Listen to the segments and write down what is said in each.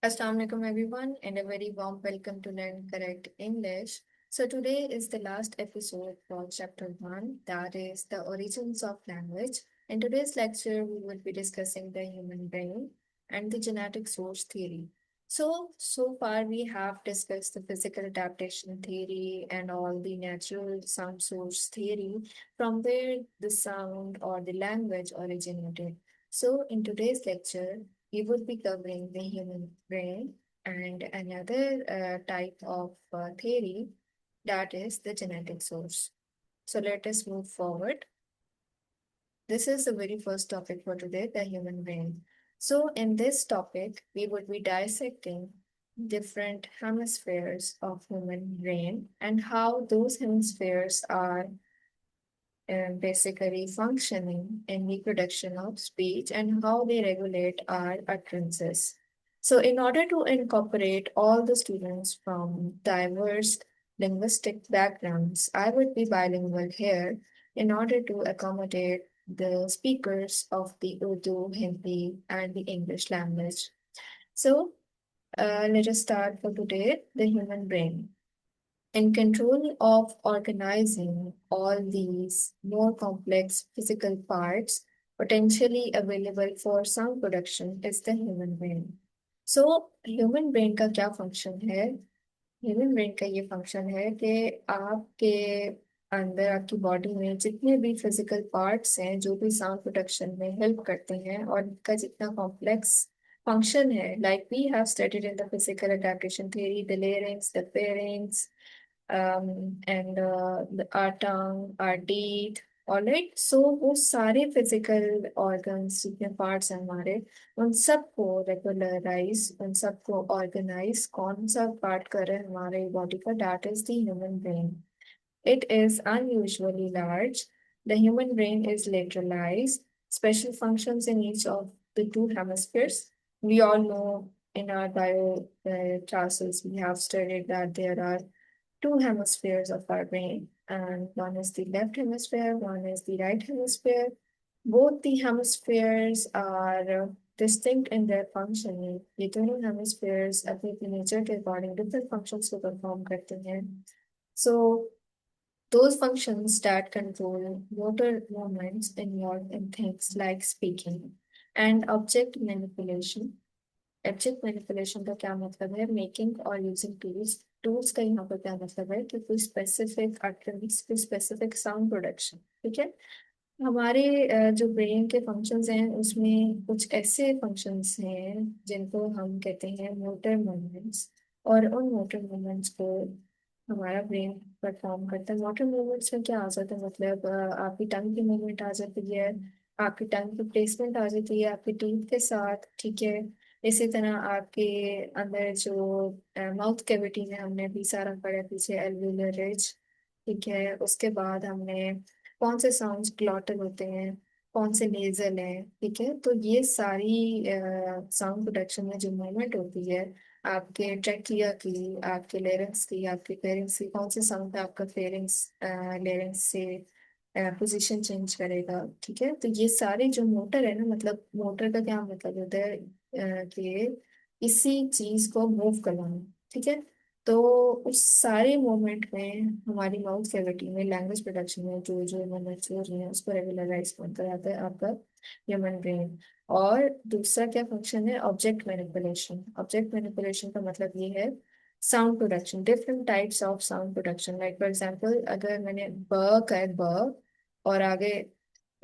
Assalamualaikum everyone and a very warm welcome to Learn Correct English. So today is the last episode for chapter 1, that is the origins of language. In today's lecture we will be discussing the human brain and the genetic source theory. So far we have discussed the physical adaptation theory and all the natural sound source theory from where the sound or the language originated. So in today's lecture we would be covering the human brain and another type of theory, that is the genetic source. So let us move forward. This is the very first topic for today, the human brain. So in this topic, we would be dissecting different hemispheres of human brain and how those hemispheres are basically functioning in the production of speech and how they regulate our utterances. So, in order to incorporate all the students from diverse linguistic backgrounds, I would be bilingual here in order to accommodate the speakers of the Urdu, Hindi, and the English language. So, let us start for today the human brain. In control of organizing all these more complex physical parts potentially available for sound production is the human brain. So, human brain का क्या function है? Human brain का ये function है कि आपके अंदर आपकी बॉडी में जितने भी फिजिकल पार्ट्स हैं जो भी साउंड प्रोडक्शन में हेल्प करते हैं और इनका जितना कॉम्प्लेक्स फंक्शन है, like we have studied in the physical adaptation theory, the larynx, the pharynx, and our tongue, our teeth. Alright, so वो सारे फिजिकल ऑर्गन्स जितने पार्ट्स हैं हमारे, उन सबको रेगुलराइज, उन सबको ऑर्गेनाइज कौन सा पार्ट कर रहे हैं हमारे बॉडी का, that is the human brain. It is unusually large. The human brain is lateralized, special functions in each of the two hemispheres. We all know in our bio classes we have studied that there are two hemispheres of our brain, and one is the left hemisphere, one is the right hemisphere. Both the hemispheres are distinct in their functioning. ये दोनों hemispheres अपने अपने nature के according different functions को perform करते हैं. So those functions that control motor movements involved in things like speaking and object manipulation. Object manipulation का क्या मतलब है? मेकिंग और यूजिंग टूल्स. टूल्स का यहाँ पर क्या मतलब है कि कोई स्पेसिफिक अटरेंस, कोई स्पेसिफिक साउंड प्रोडक्शन. ठीक है, हमारे जो ब्रेन के फंक्शंस हैं उसमें कुछ ऐसे फंक्शंस हैं जिनको हम कहते हैं मोटर मूवमेंट्स, और उन मोटर मूवमेंट्स को हमारा ब्रेन परफॉर्म करता है. मोटर मूवमेंट्स में क्या आ जाता है, मतलब आपकी टंग की मूवमेंट आ जाती है, आपकी टंग की प्लेसमेंट आ जाती है आपकी टीथ के साथ. ठीक है, इसी तरह आपके अंदर जो माउथ कैविटी में हमने भी सारा पढ़ा पीछे एल्वियोलर रिज. ठीक है, उसके बाद हमने कौन से साउंड्स ग्लॉटल होते हैं, कौन से नेजल हैं. ठीक है, तो ये सारी साउंड प्रोडक्शन में जो मूवमेंट होती है आपके ट्रैकिया की, आपके लेरिंग्स की, आपके फेरिंग्स की, कौन से साउंड पे आपका फेरिंग्स लेरिंग्स से पोजीशन चेंज करेगा. ठीक है, तो ये सारे जो मोटर है ना, मतलब मोटर का क्या मतलब होता है कि इसी चीज को मूव करवाना. ठीक है, तो उस सारे मोमेंट में हमारी माउथ कैविटी में लैंग्वेज प्रोडक्शन में जो जो मोमेंट्स हो रही हैं उसको रेगुलराइज करता रहता है आपका ह्यूमन ब्रेन. और दूसरा क्या फंक्शन है? Object manipulation. ऑब्जेक्ट मैनिपुलेशन का मतलब ये है sound production, different types of sound production. Like for example, अगर मैंने ब का है ब और आगे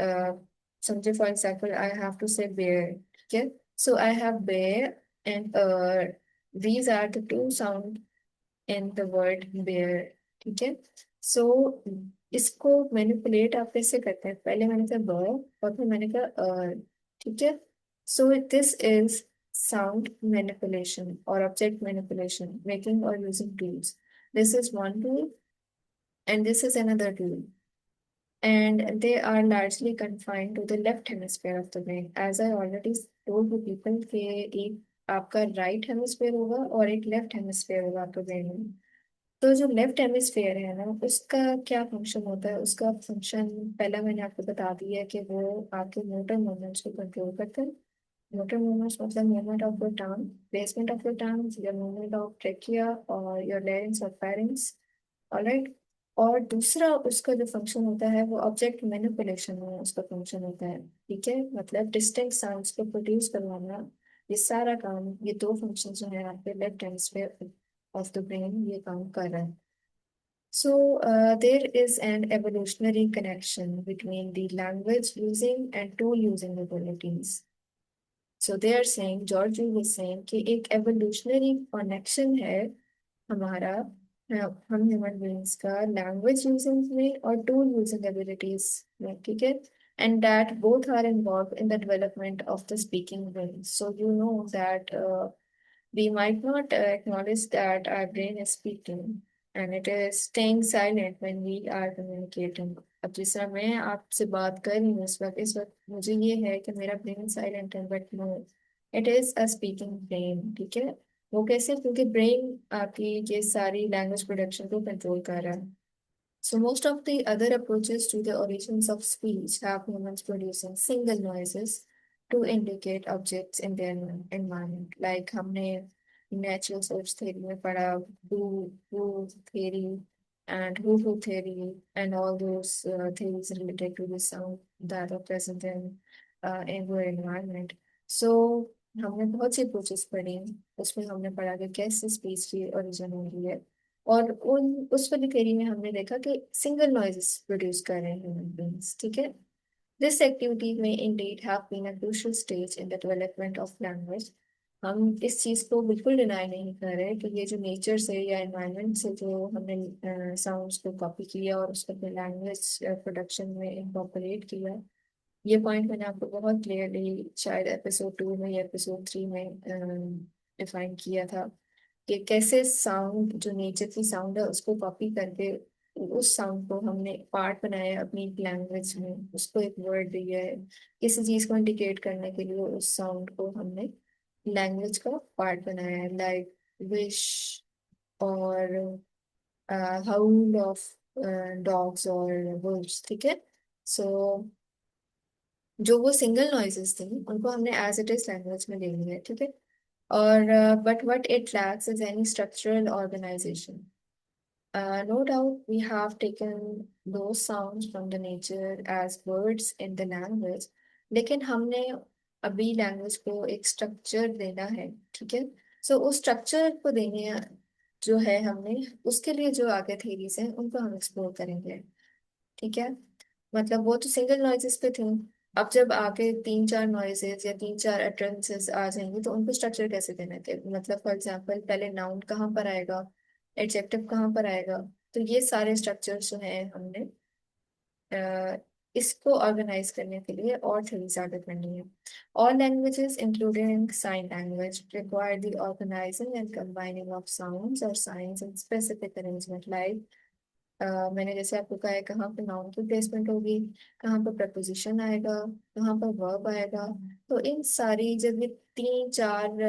समझे, for example I have to say bear. ठीक है, so I have bear and these are the two sound in the word bear. ठीक है, सो इसको मैनिपुलेट आप कैसे करते हैं? पहले मैंने कहा ब और फिर मैंने कहा ठीक है, so this is sound manipulation or object manipulation, making or using tools. This is one tool and this is another tool, and they are largely confined to the left hemisphere of the brain. As I already told you people कि एक आपका right hemisphere होगा और एक left hemisphere होगा आपके brain में. तो जो लेफ्ट हेमिस्फेयर है ना, उसका क्या फंक्शन होता है? उसका फंक्शन पहला मैंने आपको बता दिया है कि वो आपके मोटर मूवमेंट्स को कंट्रोल करता है. Motor movements मतलब movement of your tongue, placement of your tongue, your movement of trachea or your larynx or pharynx, alright. और दूसरा उसका जो फंक्शन होता है वो ऑब्जेक्ट मैनिपुलेशन में उसका फंक्शन होता है, ठीक है। मतलब डिस्टिंक्ट साउंड्स को प्रोड्यूस करवाना, ये सारा काम, ये दो फंक्शन जो है आपके left hemisphere of the brain ये काम कर रहा है। So, there is an evolutionary connection between the language using and tool using abilities. So they are saying, George is saying कि एक evolutionary connection है हमारा, हम ह्यूमन बींग्स का लैंग्वेज यूजिंग में और टूल यूजिंग एबिलिटीज में, ठीक है। And that both are involved in the development of the speaking brain. So you know that we might not acknowledge that our brain is speaking and it is staying silent when we are communicating. अब जिस तरह मैं आपसे बात कर रही हूँ इस वक्त मुझे ये है कि मेरा ब्रेन साइलेंट है, but no, it is a speaking brain, ठीक है। वो कैसे? क्योंकि ब्रेन आपकी ये सारी लैंग्वेज प्रोडक्शन को कंट्रोल कर रहा है। So most of the other approaches to the origins of speech have humans producing single noises to indicate objects in their environment. Like हमने natural source theory में पढ़ा, who theory and who theory and all those theories related to the sound that are present in your environment. So हमने बहुत सी approaches पढ़ी, उसमें हमने पढ़ा कि कैसे speech की origin हो रही है। और उस वाली थ्योरी में हमने देखा कि सिंगल नॉइजेस प्रोड्यूस कर रहे हैं ह्यूमन बींग्स, ठीक है। दिस एक्टिविटी में indeed have been a crucial stage in the development of language. हम इस चीज को बिल्कुल डिनाई नहीं कर रहे कि ये जो नेचर से या एनवायरनमेंट से जो हमने साउंड्स को कॉपी किया और उसको अपने लैंग्वेज प्रोडक्शन में इनकॉर्पोरेट किया, ये पॉइंट मैंने आपको बहुत क्लियरली शायद एपिसोड 2 में या एपिसोड 3 में डिफाइन किया था कि कैसे साउंड जो नेचर की साउंड है उसको कॉपी करके उस साउंड को हमने पार्ट बनाया है अपनी लैंग्वेज में, उसको एक वर्ड दिया है किसी चीज को इंडिकेट करने के लिए, उस साउंड को हमने लैंग्वेज का पार्ट बनाया है, लाइक विश और हाउल ऑफ डॉग्स और वुल्व्स, ठीक है। सो जो वो सिंगल नॉइजेस थी उनको हमने एज इट इज लैंग्वेज में ले लिया है, ठीक है। और but what it lacks is any structural organization. No doubt we have taken those sounds from the nature as words in the language, लेकिन हमने अभी लैंग्वेज को एक स्ट्रक्चर देना है, ठीक है। सो उस स्ट्रक्चर को देने जो है हमने, उसके लिए जो आगे थेरीज हैं उनको हम एक्सप्लोर करेंगे, ठीक है। मतलब वो तो सिंगल नॉइजेस पे थे, अब जब आगे तीन चार नॉइजेस या तीन चार अटरेंसेस आ जाएंगे तो उनको स्ट्रक्चर कैसे देना है। मतलब फॉर एग्जांपल पहले नाउन कहाँ पर आएगा, एडजेक्टिव कहाँ पर आएगा, तो ये सारे स्ट्रक्चर्स जो हैं हमने अ, इसको ऑर्गेनाइज करने के लिए और थ्योरीज आगे करनी है। All languages, including sign language, require the organizing and combining of sounds or signs in specific arrangement, like मैंने जैसे आपको कहा है कहाँ पे नाउन की प्लेसमेंट होगी, कहाँ पर प्रपोजिशन आएगा, कहाँ पर वर्ब आएगा। तो इन सारी जब ये तीन चार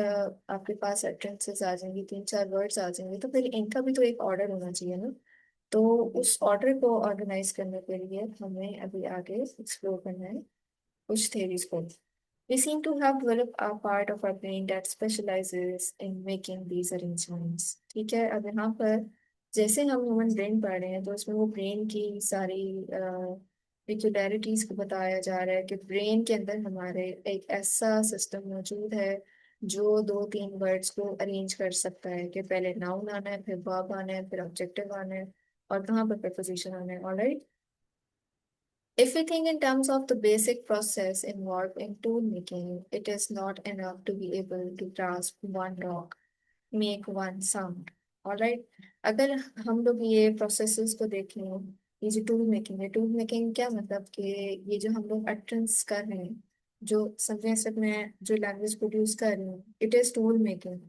आपके पास अटरेंसेस आ जाएंगी, तीन चार वर्ड्स आ जाएंगे, तो फिर इनका भी तो एक ऑर्डर होना चाहिए ना। तो उस ऑर्डर को ऑर्गेनाइज करने के लिए हमें अभी आगे एक्सप्लोर करना है कुछ theories को। We seem to have developed a part of our brain that specializes in making these arrangements, ठीक है। अब यहाँ पर जैसे हम ह्यूमन ब्रेन पढ़ रहे हैं तो उसमें वो ब्रेन की सारी peculiarities को बताया जा रहा है कि ब्रेन के अंदर हमारे एक ऐसा सिस्टम मौजूद है जो दो तीन वर्ड्स को अरेंज कर सकता है कि पहले नाउन आना है, फिर वर्ब आना है, फिर ऑब्जेक्टिव आना है, और कहाँ पर प्रपोजिशन आना है, alright. If we think in terms of the basic process involved in tool making, it is not enough to be able to grasp one rock, make one sound. Alright? अगर हम लोग ये processes को देखें, ये जो टूल मेकिंग क्या मतलब कि ये जो हम लोग utterance कर रहे हैं, जो समझे मैं जो लैंग्वेज प्रोड्यूस कर रही हूँ, इट इज टूल मेकिंग।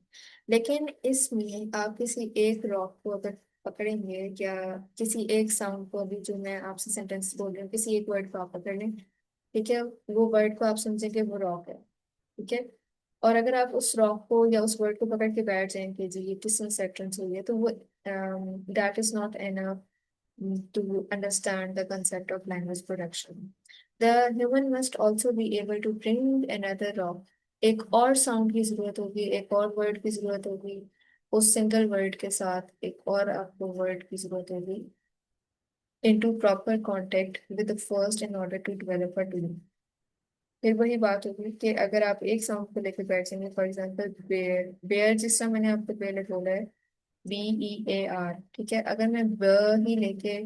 लेकिन इसमें आप किसी एक रॉक को अगर पकड़ेंगे या किसी एक साउंड को, अभी जो मैं आपसे सेंटेंस बोल रही हूँ, किसी एक वर्ड को आप पकड़ लें, ठीक है, वो वर्ड को आप समझेंगे वो रॉक है, ठीक है। और अगर आप उस रॉक को या उस वर्ड को पकड़ के बैठ जाएंगे जी ये किस सेंटेंस हुई है, तो वो that is not enough to understand the concept of language production. The human must also be able to bring another rock एक और साउंड की जरूरत होगी, एक और वर्ड की जरूरत होगी, उस सिंगल वर्ड के साथ एक और आपको वर्ड की जरूरत होगी into proper contact with the first in order to develop a tool. फिर वही बात होगी कि अगर आप एक साउंड को लेकर बैठ जाएंगे, फॉर एग्जाम्पल बेयर, बेयर जिस तरह मैंने आपको पहले बोला है, BEAR, ठीक है, अगर मैं ब ही लेके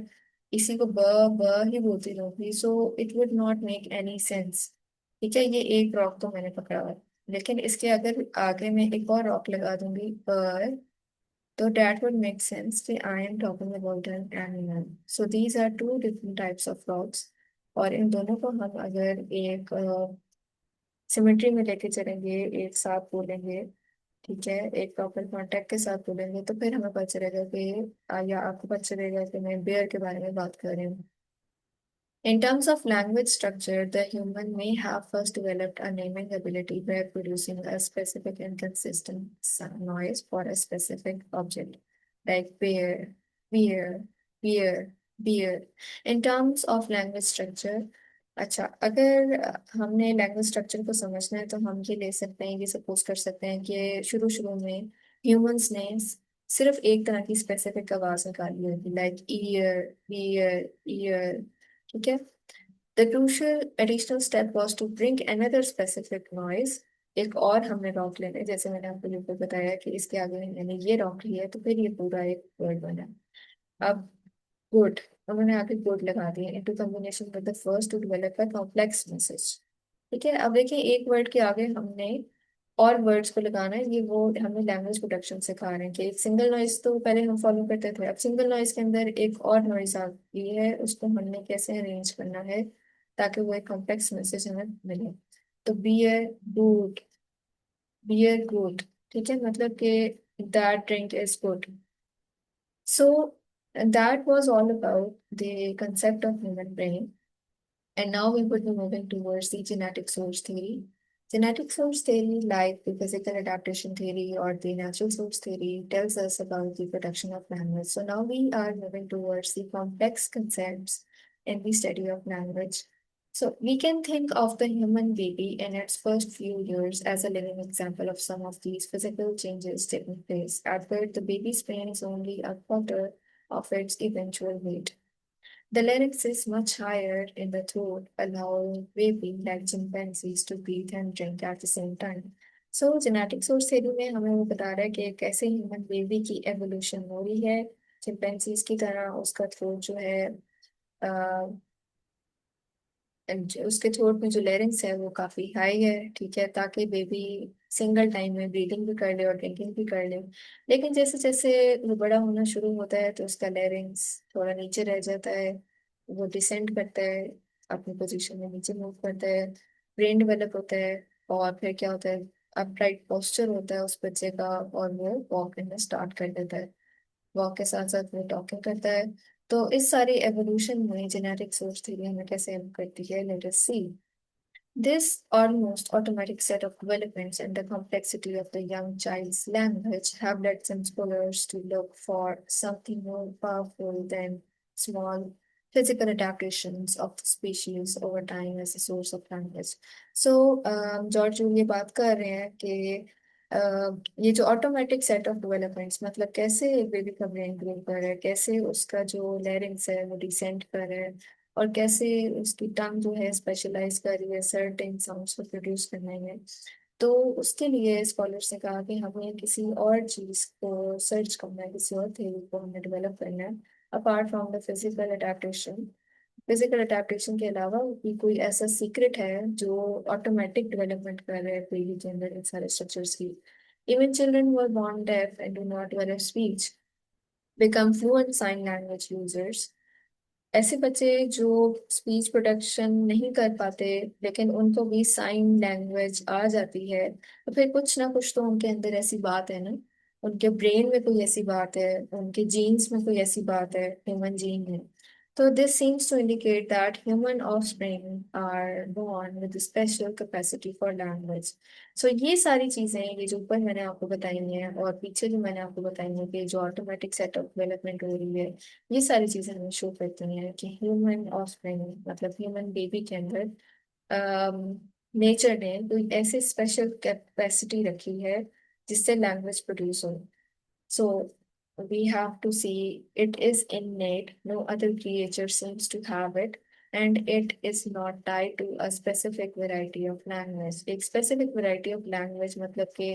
इसी को ब ब ही बोलती रहूंगी, so it would not make any sense. ठीक है, ये एक रॉक तो मैंने पकड़ा हुआ है, लेकिन इसके अगर आगे मैं एक और रॉक लगा दूंगी पर, तो that would make sense कि I am talking about an animal. So these are two different types of rocks. और इन दोनों को हम अगर एक सिमेट्री में लेके चलेंगे, एक साथ बोलेंगे, ठीक है, एक प्रॉपर कॉन्टेक्ट के साथ बोलेंगे, तो फिर हमें पता चलेगा कि या आपको पता चलेगा कि मैं बेयर के बारे में बात कर रही हूँ। In terms of language structure, the human may have first developed a naming ability by producing a specific and consistent noise for a specific object, like bear, beer, beer, beer. In terms of language structure, अच्छा, अगर हमने language structure को समझना है तो हम ये ले सकते हैं, ये सपोज कर सकते हैं कि शुरू शुरू में ह्यूमंस ने सिर्फ एक तरह की स्पेसिफिक आवाज निकाली होगी, लाइक ईयर, ईयर, ईयर, ठीक है। The crucial additional step was to bring another specific noise. एक और हमने रॉक लेना है, जैसे मैंने आपको ऊपर बताया कि इसके आगे मैंने ये रॉक लिया है, तो फिर ये पूरा एक वर्ड बना। अब गुड, उन्होंने आगे गुड लगा दिया into combination with the first two develop a complex message. ठीक है, अब देखिए एक वर्ड के आगे हमने और वर्ड्स को लगाना है, ये वो हमें लैंग्वेज प्रोडक्शन सिखा रहे हैं कि एक सिंगल नॉइज तो पहले हम फॉलो करते थे, अब सिंगल नॉइज के अंदर एक और नॉइज आ गई है, उसको हमने कैसे अरेंज करना है ताकि वो एक कॉम्प्लेक्स मैसेज हमें मिले। तो बियर गुड, ठीक है, मतलब कि that drink is good. So that was all about the concept of human brain. And now we would be moving towards the genetic source theory. Genetic source theory, like the physical adaptation theory or the natural source theory, tells us about the production of language. So now we are moving towards the complex concepts in the study of language. So we can think of the human baby in its first few years as a living example of some of these physical changes taking place. At birth, the baby's brain is only a quarter of its eventual weight. The larynx is much higher in the throat, allowing baby like chimpanzees to breathe and drink at the same time. So genetic source theory में हमें वो बता रहा है कि कैसे human baby की evolution हो रही है, चिंपैंजीज की तरह उसका थ्रोट जो है, उसके थ्रोट में जो लेरिंग्स है वो काफी हाई है, ठीक है, ताकि बेबी सिंगल टाइम में ब्रीदिंग भी कर ले और ड्रिंकिंग भी कर ले। लेकिन जैसे जैसे वो बड़ा होना शुरू होता है तो उसका लेरिंग्स थोड़ा नीचे रह जाता है, वो डिसेंड करता है, अपनी पोजीशन में नीचे मूव करता है, ब्रेन डेवलप होता है, और फिर क्या होता है, अपराइट पोस्चर होता है उस बच्चे का, और वो वॉक करना स्टार्ट कर देता है, वॉक के साथ साथ वो टॉकिंग करता है। तो इस सारी एवोल्यूशन में जेनेटिक सोर्स थ्योरी हमें कैसे हेल्प करती है, let us see. This almost automatic set of developments and the complexity of the young child's language have led some scholars to look for something more powerful than small physical adaptations of the species over time as a source of language. So, George ये बात कर रहे हैं कि ये जो automatic set of developments, मतलब कैसे एक बेबी का ब्रेन ग्रो कर रहा है, कैसे उसका जो लैरिंग्स है वो डिसेंड कर रहा है, और कैसे उसकी टंग जो है स्पेशलाइज कर रही है सर्टेन साउंड्स को प्रोड्यूस करने में। तो उसके लिए स्कॉलर्स ने कहा कि हमें किसी और चीज को सर्च करना है, किसी और थ्योरी को हमें डेवलप करना है apart from the physical adaptation. Physical adaptation के अलावा भी कोई ऐसा सीक्रेट है जो ऑटोमेटिक डेवलपमेंट कर रहा है बेबी के अंदर इन सारे स्ट्रक्चर्स की। Even children who are born deaf and do not develop speech become fluent sign language users। ऐसे बच्चे जो स्पीच प्रोडक्शन नहीं कर पाते लेकिन उनको भी साइन लैंग्वेज आ जाती है, तो फिर कुछ ना कुछ तो उनके अंदर ऐसी बात है ना, उनके ब्रेन में कोई ऐसी बात है, उनके जीन्स में कोई ऐसी बात है, ह्यूमन जीन है। तो this seems to indicate that human offspring are born with special capacity for language. So ये सारी चीजें, ये जो ऊपर मैंने आपको बताई हैं और पीछे जो मैंने आपको बताई है कि जो ऑटोमेटिक सेट ऑफ डेवलपमेंट हो रही है, ये सारी चीजें हमें शो करती हैं कि ह्यूमन ऑफस्प्रिंग मतलब ह्यूमन बेबी के अंदर नेचर ने कोई ऐसे स्पेशल कैपेसिटी रखी है जिससे लैंग्वेज प्रोड्यूस हो. So we have to see it is innate, no other creature seems to have it, and it is not tied to a specific variety of language. एक specific variety of language मतलब कि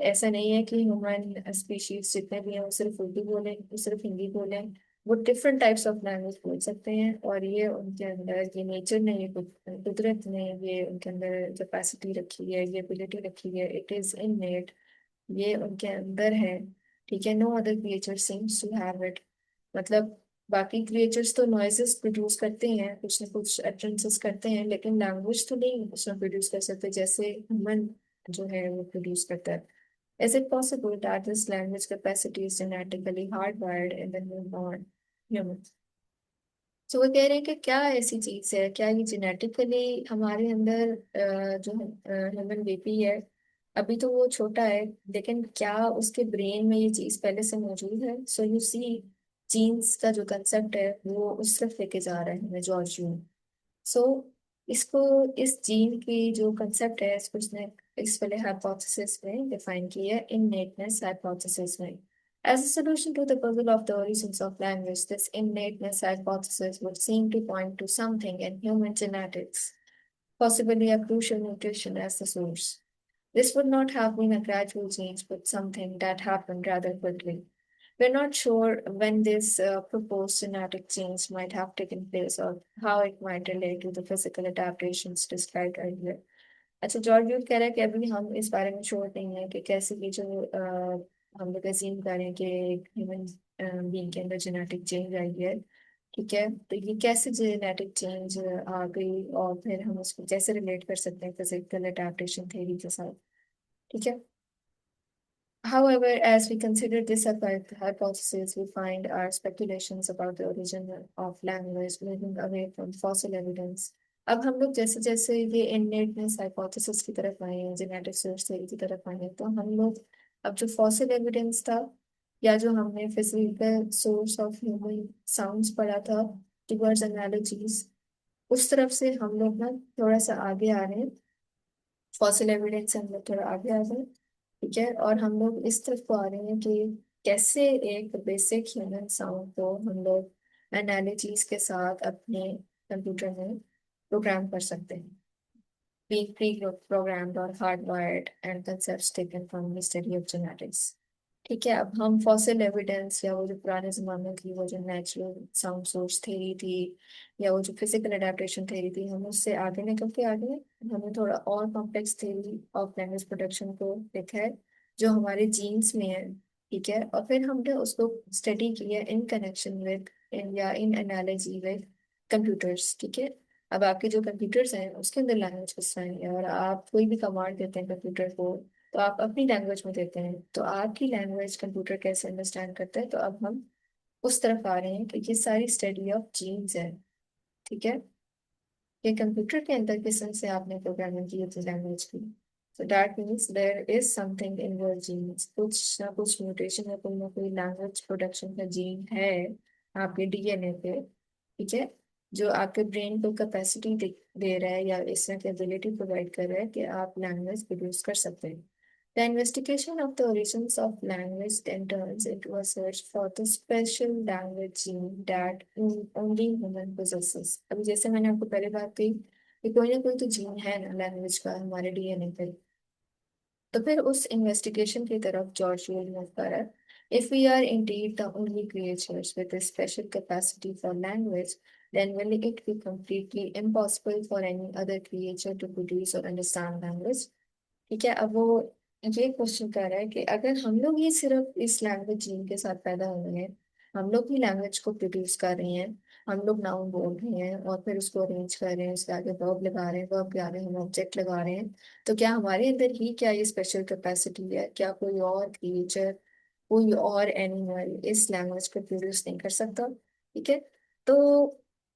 ऐसा नहीं है कि human species जितने भी हैं वो सिर्फ उर्दू बोलें, वो सिर्फ हिंदी बोलें. वो डिफरेंट टाइप्स ऑफ लैंग्वेज बोल सकते हैं, और ये उनके अंदर, ये नेचर ने, ये कुदरत ने ये उनके अंदर कैपेसिटी रखी है, ये एबिलिटी रखी है. इट इज इननेट, ये उनके अंदर है. ठीक है. No other creature seems to have it. मतलब बाकी क्रिएचर्स तो नॉइजेस प्रोड्यूस करते हैं, कुछ ना कुछ अटरेंसेस करते हैं, लेकिन लैंग्वेज तो नहीं उसमें प्रोड्यूस कर सकते जैसे ह्यूमन जो है वो प्रोड्यूस करता है. Is it possible that this language capacity is genetically hardwired in the newborn human? तो वो कह रहे हैं कि क्या ऐसी चीज है, क्या ये जेनेटिकली हमारे अंदर जो ह्यूमन बेबी है, अभी तो वो छोटा है, लेकिन क्या उसके ब्रेन में ये चीज पहले से मौजूद है. सो यू सी, जीन्स का जो कंसेप्ट है वो उस तरफ लेके जा रहे हैं जॉर्ज यून. सो इसको, इस जीन की जो कंसेप्ट है इसको उसने इस वाले हाइपोथेसिस में डिफाइन किया है, इननेटनेस हाइपोथेसिस में. As a solution to the puzzle of the origins of language, this innateness hypothesis would seem to point to something in human genetics, possibly a crucial mutation as the source. This would not have been a gradual change, but something that happened rather quickly. We're not sure when this proposed genetic change might have taken place or how it might relate to the physical adaptations described earlier. अच्छा, George Yule कह रहा है कि अभी हम इस बारे में श्योर नहीं है कि कैसे ये जो हम लोग अजीम कर रहे हैं कि एक ह्यूमन बीइंग के अंदर जेनेटिक चेंज आई है. ठीक है. तो ये कैसे जेनेटिक चेंज आ गई, और फिर हम उसको कैसे रिलेट कर सकते हैं फिजिकल अडेप्टेशन थ्योरी के साथ. ठीक है. However, as we consider this hypothesis, we find our speculations about the origin of language moving away from fossil evidence. अब हम लोग जैसे जैसे ये इननेटनेस हाइपोथेसिस की तरफ आए हैं, जेनेटिक सोर्स थ्योरी की तरफ आए हैं, तो हम लोग अब जो फॉसिल एविडेंस था, या जो हमने physical source of human sounds पढ़ा था, टुवर्ड्स एनालॉजीज, उस तरफ से हम लोग ना थोड़ा सा आगे आ रहे हैं. फॉसिल एविडेंस से हम लोग थोड़ा आगे आ रहे हैं. ठीक है. और हम लोग इस तरफ को आ रहे हैं कि कैसे एक बेसिक ह्यूमन साउंड को हम लोग एनालॉजीज के साथ अपने कंप्यूटर में प्रोग्राम कर सकते हैं. being pre-programmed or hardwired and concepts taken from the study of genetics. ठीक है. अब हम फॉसिल एविडेंस, या वो जो पुराने जमाने की वो जो नेचुरल साउंड सोर्स थ्योरी थी, या वो जो फिजिकल अडेप्टेशन थ्योरी थी, हम उससे आगे निकल के आगे हमने थोड़ा और complex theory of language production को देखा है जो हमारे जीन्स में है. ठीक है. और फिर हमने उसको स्टडी किया इन कनेक्शन विद, इन या इन एनालॉजी विद कंप्यूटर्स. ठीक है. अब आपके जो कंप्यूटर्स हैं उसके अंदर लैंग्वेज किस तरह है, और आप कोई भी कमांड देते हैं कंप्यूटर को तो आप अपनी लैंग्वेज में देते हैं, तो आपकी लैंग्वेज कंप्यूटर कैसे अंडरस्टैंड करता है. तो अब हम उस तरफ आ रहे हैं कि ये सारी स्टडी ऑफ जीन्स है. ठीक है. ये कंप्यूटर के अंदर किस तरह से आपने प्रोग्रामिंग की होती लैंग्वेज की. So that means there is something in your genes, कुछ ना कुछ म्यूटेशन या कोई ना कोई लैंग्वेज प्रोडक्शन का जीन है आपके डीएनए पे. ठीक है. जो आपके ब्रेन को कैपेसिटी दे रहा है, या इस तरह की एबिलिटी प्रोवाइड कर रहा है कि आप लैंग्वेज प्रोड्यूस कर सकते हैं. The investigation of the origins of language then turns into a search for the special language gene that only human possesses. अभी जैसे मैंने आपको पहले बात कही कि कोई ना कोई तो जीन है ना लैंग्वेज का हमारे डीएनए पे. तो फिर उस इन्वेस्टिगेशन की तरफ जॉर्ज यूल मूव कर रहा है. If we are indeed the only creatures with a special capacity for language, then will it be completely impossible for any other creature to produce or understand language? ठीक है. अब वो ये question कर रहा है कि अगर हम लोग ही सिर्फ इस लैंग्वेज जीन के साथ पैदा हुए हैं, हम लोग ही लैंग्वेज को प्रोड्यूस कर रहे हैं, हम लोग नाउन बोल रहे हैं और फिर उसको अरेंज कर रहे हैं, उसके आगे वर्ब लगा रहे हैं, वर्ब के आगे हम ऑब्जेक्ट लगा रहे हैं, तो क्या हमारे अंदर ही क्या ये स्पेशल कैपेसिटी है, क्या कोई और क्रिएचर, कोई और एनिमल इस लैंग्वेज को प्रोड्यूस नहीं कर सकता. ठीक है. तो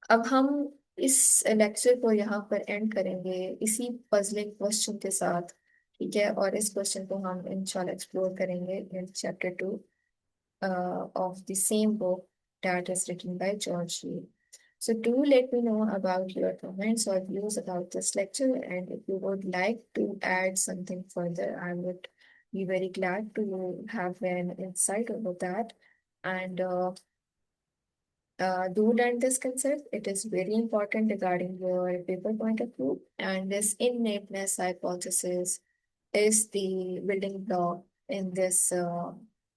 अब हम इस लेक्चर को यहाँ पर एंड करेंगे इसी पजलिंग क्वेश्चन के साथ. ठीक है. और इस क्वेश्चन को हम इंशाल्लाह एक्सप्लोर करेंगे in chapter 2 of the same book that is written by George Lee. So do let me know about your comments or views about this lecture, and if you would like to add something further, I would be very glad to have an insight over that. And do learn this concept. It is very important regarding your paper point of view. And this innateness hypothesis is the building block in this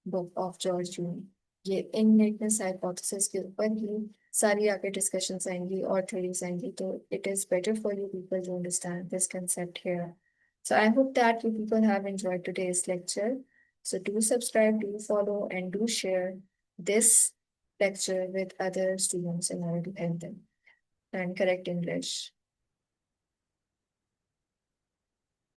book of George Hume. ये innateness hypothesis के ऊपर ही सारी आगे discussions आएंगी और theories आएंगी, तो it is better for you people to understand this concept here. So I hope that you people have enjoyed today's lecture. So do subscribe, do follow, and do share this lecture with other students in order to help them and correct English.